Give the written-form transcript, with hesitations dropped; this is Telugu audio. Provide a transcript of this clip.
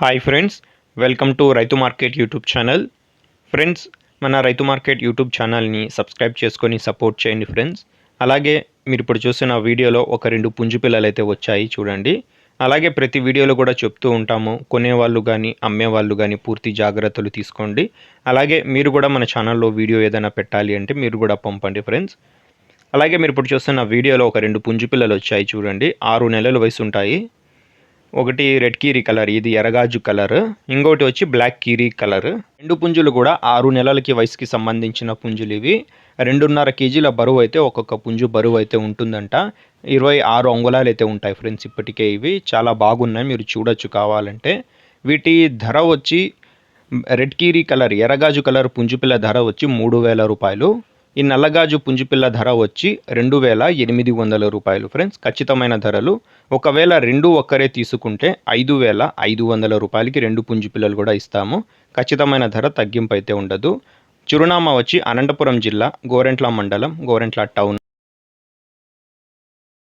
హాయ్ ఫ్రెండ్స్, వెల్కమ్ టు రైతు మార్కెట్ యూట్యూబ్ ఛానల్. ఫ్రెండ్స్, మన రైతు మార్కెట్ యూట్యూబ్ ఛానల్ని సబ్స్క్రైబ్ చేసుకొని సపోర్ట్ చేయండి ఫ్రెండ్స్. అలాగే మీరు ఇప్పుడు చూస్తున్న వీడియోలో ఒక 2 పుంజు పిల్లలు అయితే వచ్చాయి చూడండి. అలాగే ప్రతి వీడియోలో కూడా చెప్తూ ఉంటాము, కొనేవాళ్ళు కానీ అమ్మేవాళ్ళు కానీ పూర్తి జాగ్రత్తలు తీసుకోండి. అలాగే మీరు కూడా మన ఛానల్లో వీడియో ఏదైనా పెట్టాలి అంటే మీరు కూడా పంపండి ఫ్రెండ్స్. అలాగే మీరు ఇప్పుడు చూస్తున్న వీడియోలో ఒక 2 పుంజు పిల్లలు వచ్చాయి చూడండి. 6 నెలల వయసు ఉంటాయి. ఒకటి రెడ్ కీరీ కలర్, ఇది ఎర్రగాజు కలర్, ఇంకోటి వచ్చి బ్లాక్ కీరీ కలర్. 2 పుంజులు కూడా 6 నెలలకి వయసుకి సంబంధించిన పుంజులు ఇవి. 2.5 కేజీల బరువు అయితే ఒక్కొక్క పుంజు బరువు అయితే ఉంటుందంట. 26 అంగుళాలు అయితే ఉంటాయి ఫ్రెండ్స్. ఇప్పటికే ఇవి చాలా బాగున్నాయి, మీరు చూడొచ్చు కావాలంటే. వీటి ధర వచ్చి రెడ్ కీరీ కలర్ ఎర్రగాజు కలర్ పుంజుపిల్ల ధర వచ్చి 3,000 రూపాయలు. ఈ నల్లగాజు పుంజుపిల్ల ధర వచ్చి 2,800 రూపాయలు ఫ్రెండ్స్. ఖచ్చితమైన ధరలు. ఒకవేళ 2 ఒక్కరే తీసుకుంటే 5,500 రూపాయలకి 2 పుంజుపిల్లలు కూడా ఇస్తాము. ఖచ్చితమైన ధర తగ్గింపు అయితే ఉండదు. చిరునామా వచ్చి అనంతపురం జిల్లా, గోరెంట్ల మండలం, గోరెంట్ల టౌన్.